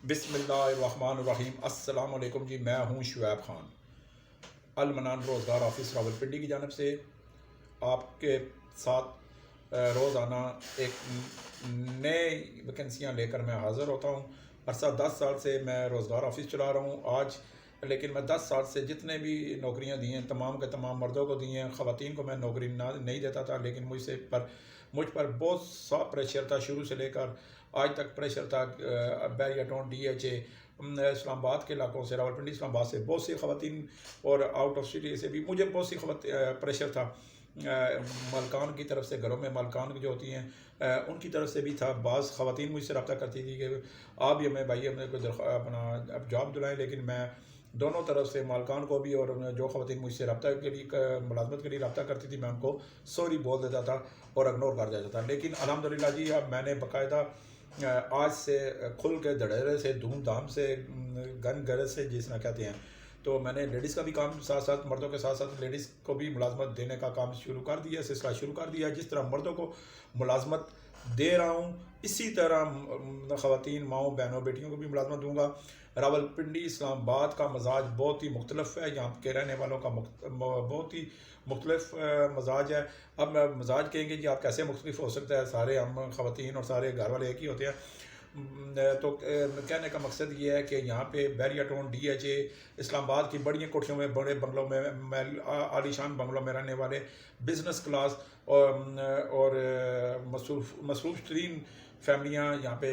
بسم اللہ الرحمن الرحیم۔ السلام علیکم جی، میں ہوں شعیب خان، المنان روزگار آفس راولپنڈی کی جانب سے آپ کے ساتھ روزانہ ایک نئے ویکنسیاں لے کر میں حاضر ہوتا ہوں۔ عرصہ 10 سال سے میں روزگار آفس چلا رہا ہوں آج، لیکن میں 10 سال سے جتنے بھی نوکریاں دی ہیں تمام کے تمام مردوں کو دی ہیں، خواتین کو میں نوکری نہیں دیتا تھا، لیکن مجھ پر بہت سا پریشر تھا شروع سے لے کر آج تک پریشر تھا۔ بیریا ٹاؤن ڈی ایچ اے اسلام آباد کے علاقوں سے، راولپنڈی اسلام آباد سے بہت سی خواتین اور آؤٹ آف سٹی سے بھی مجھے بہت سی پریشر تھا، مالکان کی طرف سے، گھروں میں مالکان جو ہوتی ہیں ان کی طرف سے بھی تھا۔ بعض خواتین مجھ سے رابطہ کرتی تھی کہ آپ بھی ہمیں بھائی ہمیں کوئی اپنا جاب دلائیں، لیکن میں دونوں طرف سے مالکان کو بھی اور جو خواتین مجھ سے رابطہ کے لیے ملازمت کے لیے رابطہ کرتی تھی میں ان کو سوری بول دیتا تھا اور اگنور کر دیتا تھا۔ لیکن الحمدللہ جی اب میں نے باقاعدہ آج سے کھل کے دھڑیرے سے دھوم دھام سے گن گرج سے جس طرح کہتے ہیں، تو میں نے لیڈیز کا بھی کام ساتھ ساتھ مردوں کے ساتھ ساتھ لیڈیز کو بھی ملازمت دینے کا کام شروع کر دیا، سلسلہ شروع کر دیا۔ جس طرح مردوں کو ملازمت دے رہا ہوں اسی طرح خواتین ماؤں بہنوں بیٹیوں کو بھی ملازمت دوں گا۔ راولپنڈی اسلام آباد کا مزاج بہت ہی مختلف ہے، یہاں کے رہنے والوں کا بہت ہی مختلف مزاج ہے۔ اب مزاج کہیں گے جی آپ کیسے مختلف ہو سکتا ہے، سارے ہم خواتین اور سارے گھر والے ایک ہی ہوتے ہیں۔ تو کہنے کا مقصد یہ ہے کہ یہاں پہ بیریا ٹاؤن ڈی ایچ اے اسلام آباد کی بڑی کوٹھیوں میں، بڑے بنگلوں میں عالیشان بنگلوں میں رہنے والے بزنس کلاس اور مصروف ترین فیملیاں یہاں پہ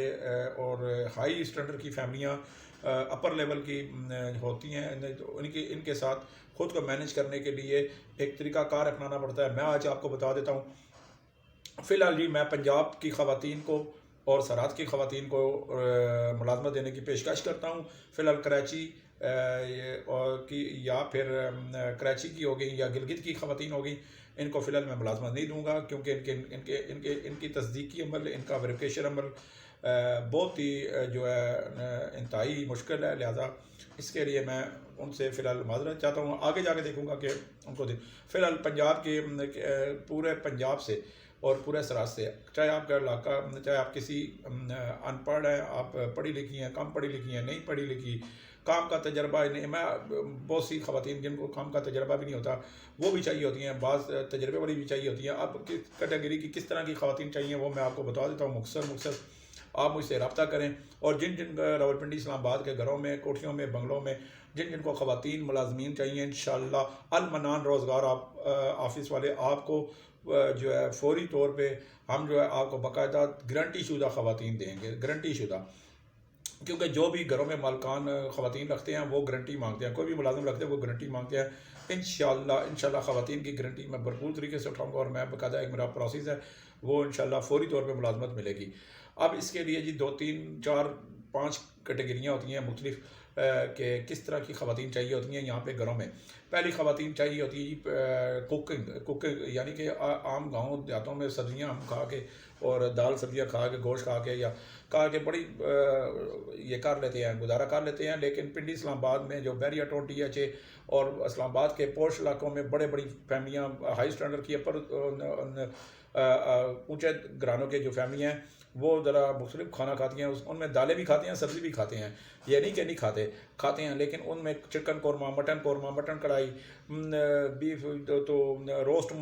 اور ہائی اسٹینڈرڈ کی فیملیاں اپر لیول کی ہوتی ہیں، ان کے ساتھ خود کو مینیج کرنے کے لیے ایک طریقہ کار اپنانا پڑتا ہے۔ میں آج آپ کو بتا دیتا ہوں، فی الحال جی میں پنجاب کی خواتین کو اور سرحد کی خواتین کو ملازمت دینے کی پیشکش کرتا ہوں۔ فی الحال کراچی کی یا پھر کراچی کی ہو گئی یا گلگت کی خواتین ہو گئی، ان کو فی الحال میں ملازمت نہیں دوں گا، کیونکہ ان کی تصدیقی عمل، ان کا ویریفیکیشن عمل بہت ہی جو ہے انتہائی مشکل ہے، لہذا اس کے لیے میں ان سے فی الحال معذرت چاہتا ہوں۔ آگے جا کے دیکھوں گا کہ ان کو فی الحال پنجاب کے پورے پنجاب سے اور پورے سرحد سے، چاہے آپ کا علاقہ، چاہے آپ کسی ان پڑھ ہیں، آپ پڑھی لکھی ہیں، کم پڑھی لکھی ہیں، نہیں پڑھی لکھی، کام کا تجربہ نہیں، میں بہت سی خواتین جن کو کام کا تجربہ بھی نہیں ہوتا وہ بھی چاہیے ہوتی ہیں، بعض تجربے والی بھی چاہیے ہوتی ہیں۔ اب کس کیٹیگری کی کس طرح کی خواتین چاہیے وہ میں آپ کو بتا دیتا ہوں مختصر آپ مجھ سے رابطہ کریں، اور جن راولپنڈی اسلام آباد کے گھروں میں، کوٹھیوں میں، بنگلوں میں جن کو خواتین ملازمین چاہیے، انشاءاللہ المنان روزگار آفس والے آپ کو جو ہے فوری طور پہ ہم جو ہے آپ کو باقاعدہ گارنٹی شدہ خواتین دیں گے، گارنٹی شدہ، کیونکہ جو بھی گھروں میں مالکان خواتین رکھتے ہیں وہ گارنٹی مانگتے ہیں، کوئی بھی ملازم رکھتے ہیں وہ گارنٹی مانگتے ہیں۔ انشاءاللہ خواتین کی گارنٹی میں بھرپور طریقے سے اٹھاؤں گا، اور میں باقاعدہ ایک میرا پروسیس ہے وہ انشاءاللہ فوری طور پہ ملازمت ملے گی۔ اب اس کے لیے جی 2 3 4 5 کیٹیگریاں ہوتی ہیں مختلف کہ کس طرح کی خواتین چاہیے ہوتی ہیں یہاں پہ گھروں میں۔ پہلی خواتین چاہیے ہوتی ہے جی کوکنگ، یعنی کہ عام گاؤں دیہاتوں میں سبزیاں ہم کھا کے اور دال سبزیاں کھا کے، گوشت کھا کے یا کھا کے بڑی یہ کر لیتے ہیں، گزارا کر لیتے ہیں، لیکن پنڈی اسلام آباد میں جو بیریا ٹاؤن ڈی ایچ اے اور اسلام آباد کے پوش علاقوں میں بڑی فیملیاں ہائی اسٹینڈرڈ کی اونچے گھرانوں کے جو فیملیاں ہیں وہ ذرا مختلف کھانا کھاتی ہیں، ان میں دالیں بھی کھاتے ہیں، سبزی بھی کھاتے ہیں، یہ نہیں کہ نہیں کھاتے ہیں، لیکن ان میں چکن قورمہ، مٹن کڑھائی، بیف تو روسٹ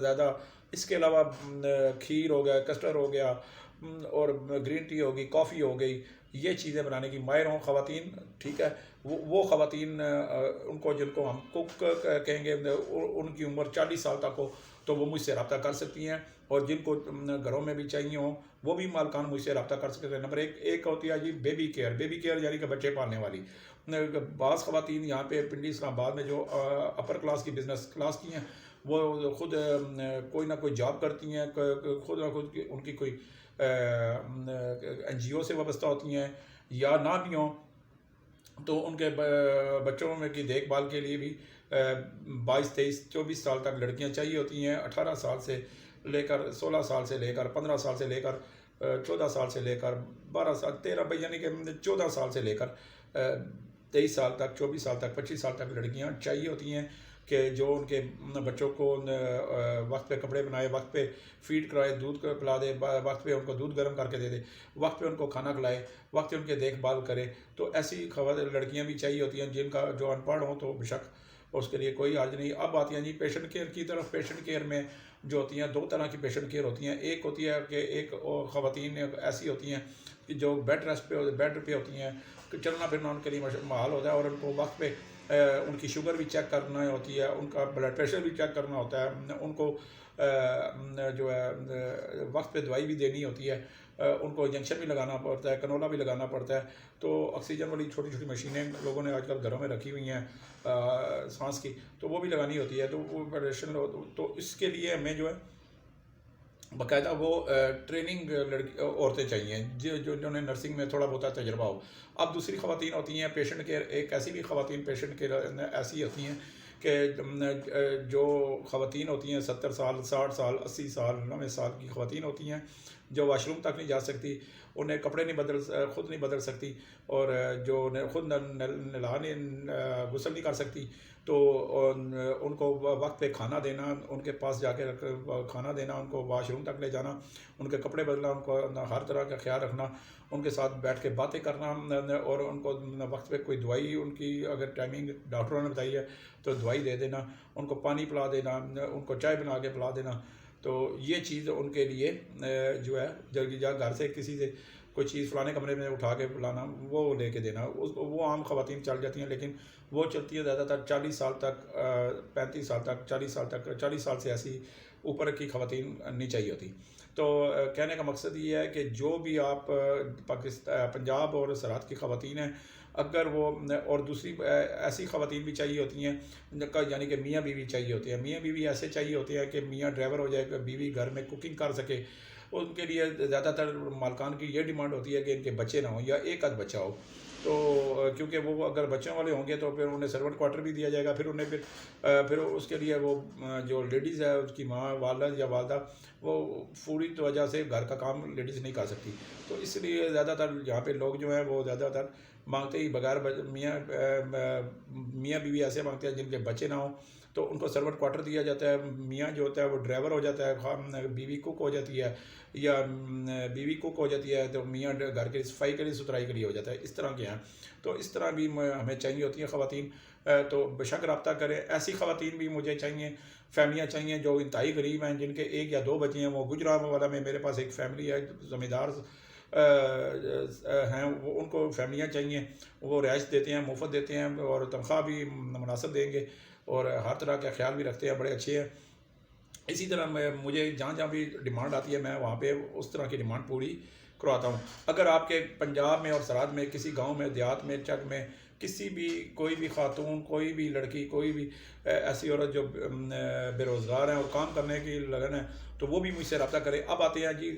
زیادہ، اس کے علاوہ کھیر ہو گیا، کسٹر ہو گیا، اور گرین ٹی ہوگی، کافی ہو گئی، یہ چیزیں بنانے کی ماہر ہوں خواتین، ٹھیک ہے۔ وہ خواتین ان کو جن کو ہم کک کہیں گے ان کی عمر 40 سال تک ہو تو وہ مجھ سے رابطہ کر سکتی ہیں، اور جن کو گھروں میں بھی چاہیے ہوں وہ بھی مالکان مجھ سے رابطہ کر سکتے ہیں۔ نمبر ایک ہوتی ہے جی بیبی کیئر یعنی کہ بچے پالنے والی۔ بعض خواتین یہاں پہ پنڈی اسلام آباد میں جو اپر کلاس کی، بزنس کلاس کی ہیں، وہ خود کوئی نہ کوئی جاب کرتی ہیں، خود نہ خود ان کی کوئی NGO سے وابستہ ہوتی ہیں، یا نہ بھی ہوں تو ان کے بچوں میں کی دیکھ بھال کے لیے بھی 22 23 24 سال تک لڑکیاں چاہیے ہوتی ہیں، 18 سال سے لے کر 16 سال سے لے کر 15 سال سے لے کر 14 سال سے لے کر 12 سال 13 یعنی کہ 14 سال سے لے کر 23 سال تک، 24 سال تک، 25 سال تک لڑکیاں چاہیے ہوتی ہیں۔ کہ جو ان کے بچوں کو وقت پہ کپڑے بنائے، وقت پہ فیڈ کرائے، دودھ کو پلا دے، وقت پہ ان کو دودھ گرم کر کے دے دے، وقت پہ ان کو کھانا کھلائے، وقت پہ ان کے دیکھ بھال کرے. تو ایسی لڑکیاں بھی چاہیے ہوتی ہیں جن کا جو ان پڑھ ہوں تو بے شک اس کے لیے کوئی حرج نہیں. اب آتی ہیں جی پیشنٹ کیئر کی طرف. پیشنٹ کیئر میں جو ہوتی ہیں 2 طرح کی پیشنٹ کیئر ہوتی ہیں. ایک ہوتی ہے کہ ایک خواتین ایسی ہوتی ہیں کہ جو بیڈ پہ ہوتی ہیں، چلنا پھرنا ان کے لیے محال ہوتا ہے، اور ان کو وقت پہ ان کی شوگر بھی چیک کرنا ہوتی ہے، ان کا بلڈ پریشر بھی چیک کرنا ہوتا ہے، ان کو جو ہے وقت پہ دوائی بھی دینی ہوتی ہے، ان کو انجیکشن بھی لگانا پڑتا ہے، کنولا بھی لگانا پڑتا ہے. تو آکسیجن والی چھوٹی چھوٹی مشینیں لوگوں نے آج کل گھروں میں رکھی ہوئی ہیں سانس کی، تو وہ بھی لگانی ہوتی ہے. تو وہ آپریشن، تو اس کے لیے ہمیں جو ہے باقاعدہ وہ ٹریننگ عورتیں چاہیے جنہوں نے نرسنگ میں تھوڑا بہت تجربہ ہو. اب دوسری خواتین ہوتی ہیں پیشنٹ کیئر. ایک ایسی بھی خواتین پیشنٹ کیئر ایسی ہوتی ہیں کہ جو خواتین ہوتی ہیں 70 سال 60 سال 80 سال 90 سال کی خواتین ہوتی ہیں، جو واش روم تک نہیں جا سکتی، انہیں کپڑے خود نہیں بدل سکتی، اور جو خود غسل نہیں کر سکتی. تو ان کو وقت پہ کھانا دینا، ان کے پاس جا کے کھانا دینا، ان کو واش روم تک لے جانا، ان کے کپڑے بدلنا، ان کو ہر طرح کا خیال رکھنا، ان کے ساتھ بیٹھ کے باتیں کرنا، اور ان کو وقت پہ کوئی دوائی ان کی اگر ٹائمنگ ڈاکٹروں نے بتائی ہے تو دوائی دے دینا، ان کو پانی پلا دینا، ان کو چائے بنا کے پلا دینا. تو یہ چیز ان کے لیے جو ہے جلدی گھر سے کسی سے کوئی چیز فلانے کمرے میں اٹھا کے لانا، وہ لے کے دینا، وہ عام خواتین چل جاتی ہیں. لیکن وہ چلتی ہے زیادہ تر 40 سال تک، 35 سال تک، 40 سال تک. 40 سال سے ایسی اوپر کی خواتین نہیں چاہیے ہوتی. تو کہنے کا مقصد یہ ہے کہ جو بھی آپ پنجاب اور سرحد کی خواتین ہیں، اگر وہ، اور دوسری ایسی خواتین بھی چاہیے ہوتی ہیں یعنی کہ میاں بیوی چاہیے ہوتے ہیں. میاں بیوی ایسے چاہیے ہوتے ہیں کہ میاں ڈرائیور ہو جائے کہ بیوی گھر میں کوکنگ کر سکے. ان کے لیے زیادہ تر مالکان کی یہ ڈیمانڈ ہوتی ہے کہ ان کے بچے نہ ہوں یا ایک آدھ بچہ ہو. تو کیونکہ وہ اگر بچوں والے ہوں گے تو پھر انہیں سرونٹ کوارٹر بھی دیا جائے گا. پھر اس کے لیے وہ جو لیڈیز ہے، اس کی ماں والد یا والدہ، وہ پوری وجہ سے گھر کا کام لیڈیز نہیں کر سکتی. تو اس لیے زیادہ تر یہاں پہ لوگ جو ہیں وہ زیادہ تر مانگتے ہی بغیر میاں بیوی ایسے مانگتے ہیں جن کے بچے نہ ہوں، تو ان کو سرونٹ کوارٹر دیا جاتا ہے. میاں جو ہوتا ہے وہ ڈرائیور ہو جاتا ہے، بیوی کوک ہو جاتی ہے، یا بیوی کوک ہو جاتی ہے تو میاں گھر کے صفائی کے لیے ستھرائی کے لیے ہو جاتا ہے. اس طرح کے ہیں. تو اس طرح بھی ہمیں چاہیے ہوتی ہیں خواتین. تو بے شک رابطہ کریں. ایسی خواتین بھی مجھے چاہیے، فیملیاں چاہیے جو انتہائی غریب ہیں، جن کے 1 یا 2 بچے ہیں. وہ گجرانوالہ میں میرے پاس ایک فیملی ہے، زمیندار ہیں، وہ ان کو فیملیاں چاہیے. وہ رہائش دیتے ہیں، مفت دیتے ہیں، اور تنخواہ بھی مناسب دیں گے، اور ہر طرح کا خیال بھی رکھتے ہیں، بڑے اچھے ہیں. اسی طرح مجھے جہاں جہاں بھی ڈیمانڈ آتی ہے میں وہاں پہ اس طرح کی ڈیمانڈ پوری کرواتا ہوں. اگر آپ کے پنجاب میں اور سرحد میں کسی گاؤں میں، دیہات میں، چک میں کسی بھی کوئی بھی خاتون، کوئی بھی لڑکی، کوئی بھی ایسی عورت جو بے روزگار ہیں اور کام کرنے کی لگن ہے، تو وہ بھی مجھ سے رابطہ کرے. اب آتے ہیں جی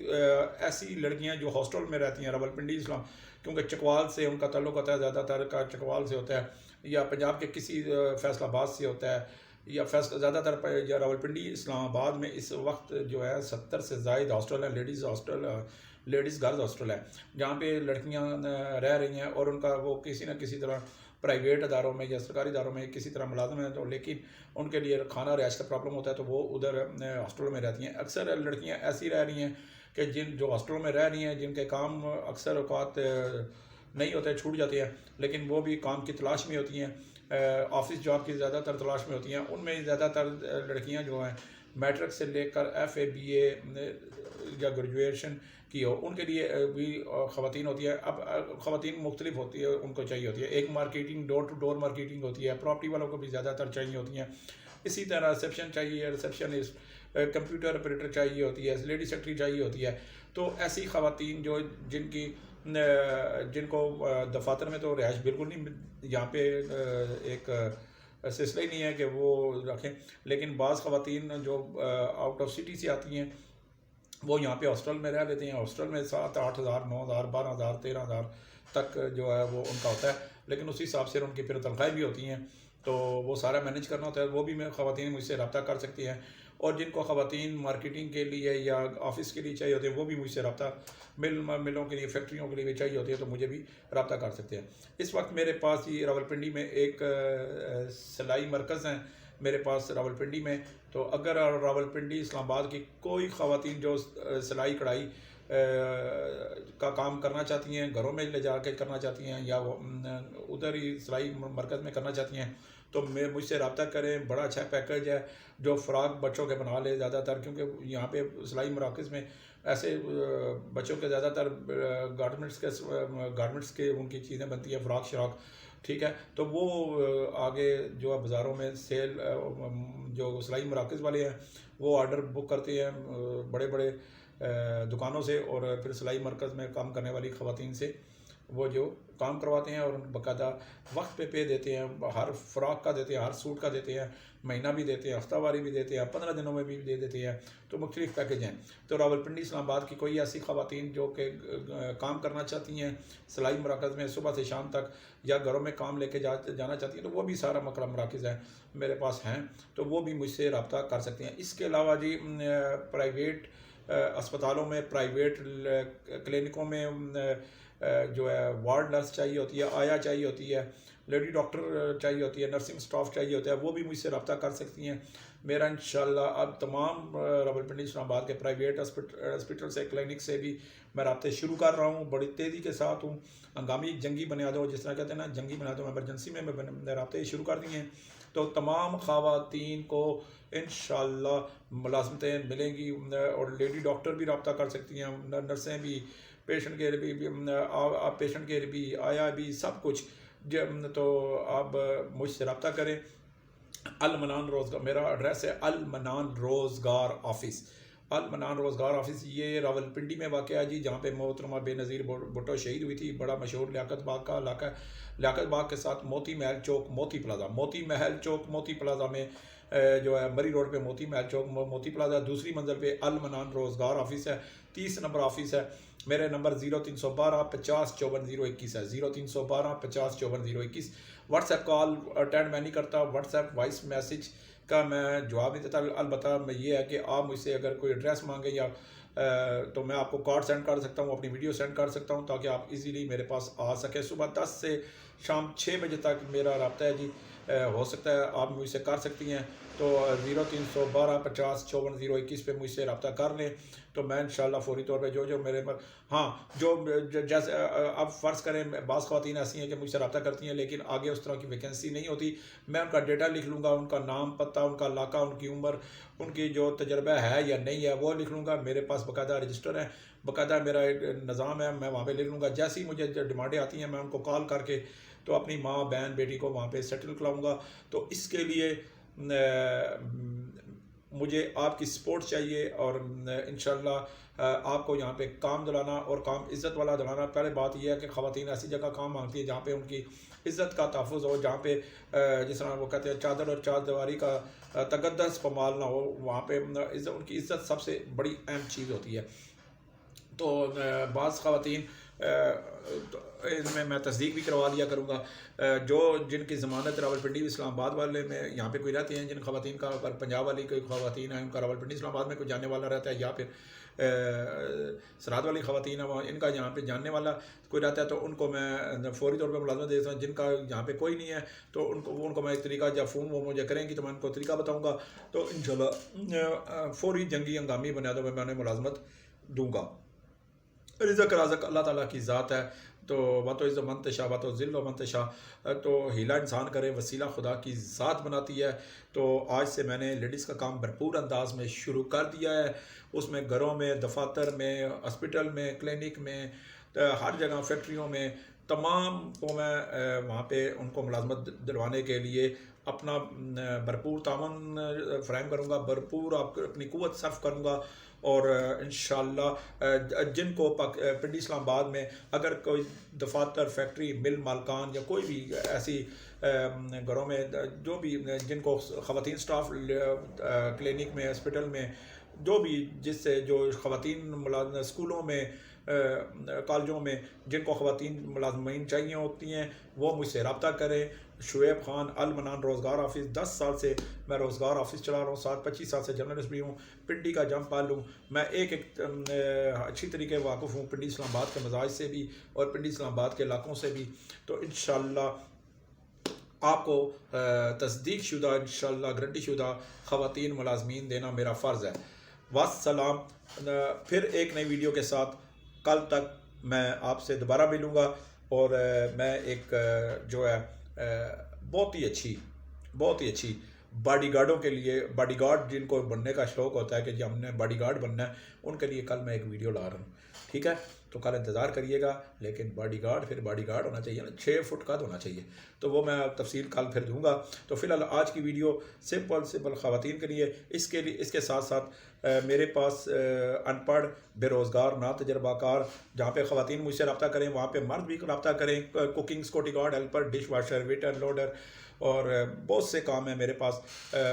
ایسی لڑکیاں جو ہاسٹل میں رہتی ہیں راولپنڈی اسلام، کیونکہ چکوال سے ان کا تعلق ہوتا ہے، زیادہ تر کا چکوال سے ہوتا ہے، یا پنجاب کے کسی فیصل آباد سے ہوتا ہے، یا زیادہ تر یا راولپنڈی اسلام آباد میں اس وقت جو ہے 70 سے زائد ہاسٹل ہیں، لیڈیز گرلز ہاسٹل ہے، جہاں پہ لڑکیاں رہ رہی ہیں، اور ان کا وہ کسی نہ کسی طرح پرائیویٹ اداروں میں یا سرکاری اداروں میں کسی طرح ملازم ہیں. تو لیکن ان کے لیے کھانا رہائش کا پرابلم ہوتا ہے، تو وہ ادھر ہاسٹلوں میں رہتی ہیں. اکثر لڑکیاں ایسی رہ رہی ہیں کہ جو ہاسٹلوں میں رہ رہی ہیں، جن کے کام اکثر اوقات نہیں ہوتے، چھوٹ جاتے ہیں، لیکن وہ بھی کام کی تلاش میں ہوتی ہیں، آفس جاب کی زیادہ تر تلاش میں ہوتی ہیں. ان میں زیادہ تر لڑکیاں جو ہیں میٹرک سے لے کر FA BA یا گریجویشن کی ہو، ان کے لیے بھی خواتین ہوتی ہے. اب خواتین مختلف ہوتی ہے، ان کو چاہیے ہوتی ہے. ایک marketing, door to door marketing ہوتی ہے، پراپرٹی والوں کو بھی زیادہ تر چاہیے ہوتی ہیں. اسی طرح ریسیپشن چاہیے، ریسیپشنسٹ، کمپیوٹر آپریٹر چاہیے ہوتی ہے، لیڈی سیکرٹری چاہیے ہوتی ہے. تو ایسی خواتین جن کو دفاتر میں تو رہائش بالکل نہیں، یہاں پہ ایک سلسلہ ہی نہیں ہے کہ وہ رکھیں، لیکن بعض خواتین جو آؤٹ آف سٹی سے آتی ہیں وہ یہاں پہ ہاسٹل میں رہ لیتے ہیں. ہاسٹل میں 7-8 ہزار، 9 ہزار، 12 ہزار، 13 ہزار تک جو ہے وہ ان کا ہوتا ہے، لیکن اسی حساب سے ان کی پھر تنخواہیں بھی ہوتی ہیں. تو وہ سارا مینیج کرنا ہوتا ہے. وہ بھی خواتین مجھ سے رابطہ کر سکتی ہیں. اور جن کو خواتین مارکیٹنگ کے لیے یا آفس کے لیے چاہیے ہوتے ہیں، وہ بھی مجھ سے رابطہ، ملوں کے لیے، فیکٹریوں کے لیے بھی چاہیے ہوتی ہے، تو مجھے بھی رابطہ کر سکتے ہیں. اس وقت میرے پاس یہ راولپنڈی میں ایک سلائی مرکز ہیں میرے پاس راولپنڈی میں. تو اگر راولپنڈی اسلام آباد کی کوئی خواتین جو سلائی کڑھائی کا کام کرنا چاہتی ہیں, گھروں میں لے جا کے کرنا چاہتی ہیں, یا ادھر ہی سلائی مرکز میں کرنا چاہتی ہیں, تو مجھ سے رابطہ کریں. بڑا اچھا پیکج ہے جو فراک بچوں کے بنا لے زیادہ تر, کیونکہ یہاں پہ سلائی مراکز میں ایسے بچوں کے زیادہ تر گارمنٹس کے ان کی چیزیں بنتی ہیں, فراک شراک, ٹھیک ہے. تو وہ آگے جو ہے بازاروں میں سیل جو سلائی مراکز والے ہیں وہ آرڈر بک کرتے ہیں بڑے بڑے دکانوں سے, اور پھر سلائی مرکز میں کام کرنے والی خواتین سے وہ جو کام کرواتے ہیں, اور باقاعدہ وقت پہ دیتے ہیں. ہر فراک کا دیتے ہیں, ہر سوٹ کا دیتے ہیں, مہینہ بھی دیتے ہیں, ہفتہ واری بھی دیتے ہیں, 15 دنوں میں بھی دے دیتے ہیں. تو مختلف پیکج ہیں. تو راولپنڈی اسلام آباد کی کوئی ایسی خواتین جو کہ کام کرنا چاہتی ہیں سلائی مراکز میں صبح سے شام تک, یا گھروں میں کام لے کے جانا چاہتی ہیں, تو وہ بھی سارا مراکز ہیں میرے پاس ہیں, تو وہ بھی مجھ سے رابطہ کر سکتے ہیں. اس کے علاوہ جی پرائیویٹ اسپتالوں میں, پرائیویٹ کلینکوں میں جو ہے وارڈ نرس چاہیے ہوتی ہے, آیا چاہیے ہوتی ہے, لیڈی ڈاکٹر چاہیے ہوتی ہے, نرسنگ سٹاف چاہیے ہوتا ہے, وہ بھی مجھ سے رابطہ کر سکتی ہیں. میرا انشاءاللہ اب تمام راولپنڈی اسلام آباد کے پرائیویٹ ہاسپٹل سے, کلینک سے بھی میں رابطے شروع کر رہا ہوں, بڑی تیزی کے ساتھ ہوں. ہنگامی جنگی بنیادوں, جس طرح کہتے ہیں نا جنگی بنیادوں, ایمرجنسی میں رابطے شروع کر دیے ہیں. تو تمام خواتین کو انشاءاللہ ملازمتیں ملیں گی, اور لیڈی ڈاکٹر بھی رابطہ کر سکتی ہیں, نرسیں بھی, پیشنٹ کیئر بھی, آیا بھی, سب کچھ. تو آپ مجھ سے رابطہ کریں. المنان روزگار, میرا ایڈریس ہے المنان روزگار آفس. المنان روزگار آفس یہ راولپنڈی میں واقع ہے جی, جہاں پہ محترمہ بے نظیر بھٹو شہید ہوئی تھی. بڑا مشہور لیاقت باغ کا علاقہ ہے. لیاقت باغ کے ساتھ موتی محل چوک موتی پلازا میں جو ہے مری روڈ پہ موتی محل چوک موتی پلازا, دوسری منزل پہ المنان روزگار آفس ہے. 30 نمبر آفس ہے. میرے نمبر 0312 50 54 021 ہے. 0312 50 54 021. واٹس ایپ کال اٹینڈ میں نہیں کرتا, واٹس ایپ وائس میسج کا میں جواب نہیں دیتا. البتہ میں یہ ہے کہ آپ مجھ سے اگر کوئی ایڈریس مانگیں یا تو میں آپ کو کارڈ سینڈ کر سکتا ہوں, اپنی ویڈیو سینڈ کر سکتا ہوں, تاکہ آپ ایزیلی میرے پاس آ سکیں. صبح 10 سے شام 6 بجے تک میرا رابطہ ہے جی. ہو سکتا ہے آپ مجھ سے کر سکتی ہیں, تو 0312 50 54 021 پہ مجھ سے رابطہ کر لیں. تو میں انشاءاللہ فوری طور پہ جو میرے پر, ہاں جو جیسے اب فرض کریں بعض خواتین ایسی ہیں کہ مجھ سے رابطہ کرتی ہیں لیکن آگے اس طرح کی ویکینسی نہیں ہوتی, میں ان کا ڈیٹا لکھ لوں گا, ان کا نام, پتہ, ان کا علاقہ, ان کی عمر, ان کی جو تجربہ ہے یا نہیں ہے وہ لکھ لوں گا. میرے پاس باقاعدہ رجسٹر ہے, باقاعدہ میرا ایک نظام ہے, میں وہاں پہ لکھ لوں گا. جیسی مجھے ڈیمانڈیں آتی ہیں میں ان کو کال کر کے تو اپنی ماں, بہن, بیٹی کو وہاں پہ سیٹل کراؤں گا. تو اس کے لیے مجھے آپ کی سپورٹ چاہیے, اور انشاءاللہ آپ کو یہاں پہ کام دلانا, اور کام عزت والا دلانا. پہلے بات یہ ہے کہ خواتین ایسی جگہ کام مانگتی ہیں جہاں پہ ان کی عزت کا تحفظ ہو, جہاں پہ جس طرح وہ کہتے ہیں چادر اور چار دیواری کا تقدس پامال نہ ہو. وہاں پہ ان کی عزت سب سے بڑی اہم چیز ہوتی ہے. تو بعض خواتین ان میں تصدیق بھی کروا دیا کروں گا, جن کی ضمانت راولپنڈی اسلام آباد والے میں یہاں پہ کوئی رہتی ہیں, جن خواتین کا اگر پنجاب والی کوئی خواتین ہیں ان کا راولپنڈی اسلام آباد میں کوئی جاننے والا رہتا ہے, یا پھر سرحد والی خواتین ہیں ان کا یہاں پہ جاننے والا کوئی رہتا ہے, تو ان کو میں فوری طور پہ ملازمت دیتا ہوں. جن کا یہاں پہ کوئی نہیں ہے تو ان کو میں ایک طریقہ, جب فون وہ مجھے کریں گی تو میں ان کو طریقہ بتاؤں گا, تو انشاءاللہ فوری جنگی ہنگامی بنیادوں میں انہیں ملازمت دوں گا. رزق رازق اللہ تعالیٰ کی ذات ہے. تو و عز منتشا و ذل و منتشا, تو ہیلا انسان کرے وسیلہ خدا کی ذات بناتی ہے. تو آج سے میں نے لیڈیز کا کام بھرپور انداز میں شروع کر دیا ہے. اس میں گھروں میں, دفاتر میں, ہاسپٹل میں, کلینک میں, ہر جگہ, فیکٹریوں میں, تمام کو میں وہاں پہ ان کو ملازمت دلوانے کے لیے اپنا بھرپور تعاون فراہم کروں گا, بھرپور اپنی قوت صرف کروں گا. اور انشاءاللہ جن کو پنڈی اسلام آباد میں اگر کوئی دفاتر, فیکٹری, مل مالکان یا کوئی بھی ایسی گھروں میں جو بھی جن کو خواتین سٹاف کلینک میں, ہاسپٹل میں, جو خواتین اسکولوں میں, کالجوں میں جن کو خواتین ملازمین چاہیے ہوتی ہیں وہ مجھ سے رابطہ کریں. شعیب خان, المنان روزگار آفس. 10 سال سے میں روزگار آفس چلا رہا ہوں, 25 سال سے جرنلسٹ بھی ہوں, پنڈی کا جم پال ہوں. میں ایک اچھی طریقے واقف ہوں پنڈی اسلام آباد کے مزاج سے بھی اور پنڈی اسلام آباد کے علاقوں سے بھی. تو انشاءاللہ آپ کو تصدیق شدہ انشاءاللہ گارنٹی شدہ خواتین ملازمین دینا میرا فرض ہے۔ والسلام۔ پھر ایک نئی ویڈیو کے ساتھ کل تک میں آپ سے دوبارہ ملوں گا، اور میں ایک جو ہے بہت ہی اچھی باڈی گارڈوں کے لیے، باڈی گارڈ جن کو بننے کا شوق ہوتا ہے کہ جی ہم نے باڈی گارڈ بننا ہے، ان کے لیے کل میں ایک ویڈیو لا رہا ہوں، ٹھیک ہے؟ تو کل انتظار کریے گا، لیکن باڈی گارڈ پھر باڈی گارڈ ہونا چاہیے نا، 6 فٹ کا ہونا چاہیے، تو وہ میں تفصیل کل پھر دوں گا۔ تو فی الحال آج کی ویڈیو سمپل خواتین کے لیے، اس کے ساتھ ساتھ میرے پاس ان پڑھ، بے روزگار، نا تجربہ کار، جہاں پہ خواتین مجھ سے رابطہ کریں وہاں پہ مرد بھی رابطہ کریں، cooking, security guard, helper, dish washer, waiter, loader, اور بہت سے کام ہیں میرے پاس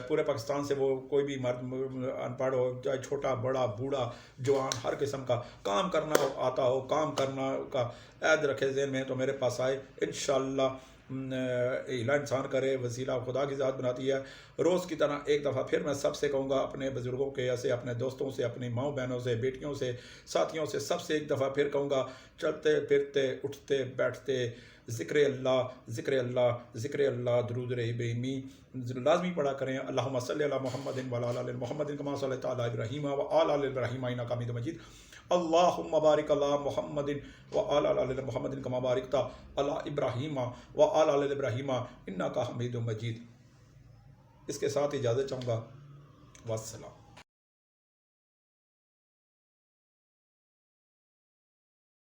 پورے پاکستان سے۔ وہ کوئی بھی مرد ان پڑھ ہو، چاہے چھوٹا بڑا بوڑھا جوان، ہر قسم کا کام کرنا آتا ہو، کام کرنا کا عہد رکھے ذہن میں، تو میرے پاس آئے انشاءاللہ۔ ہیلا انسان کرے، وسیلہ خدا کی ذات بناتی ہے۔ روز کی طرح ایک دفعہ پھر میں سب سے کہوں گا، اپنے بزرگوں کے سے، اپنے دوستوں سے، اپنی ماؤں بہنوں سے، بیٹیوں سے، ساتھیوں سے، سب سے ایک دفعہ پھر کہوں گا، چلتے پھرتے اٹھتے بیٹھتے ذکر اللہ، ذکر اللہ، ذکر اللہ، درود ابراہیمی لازمی پڑھا کریں۔ اللہم صلی علی محمد وعلی آل محمد کما صلیت علی ابراہیم وعلی آل ابراہیم انک حمید مجید۔ اللہم بارک علی محمد وعلی آل محمد کما بارکت علی ابراہیم وعلی آل ابراہیم انک حمید مجید۔ اس کے ساتھ اجازت چاہوں گا، والسلام۔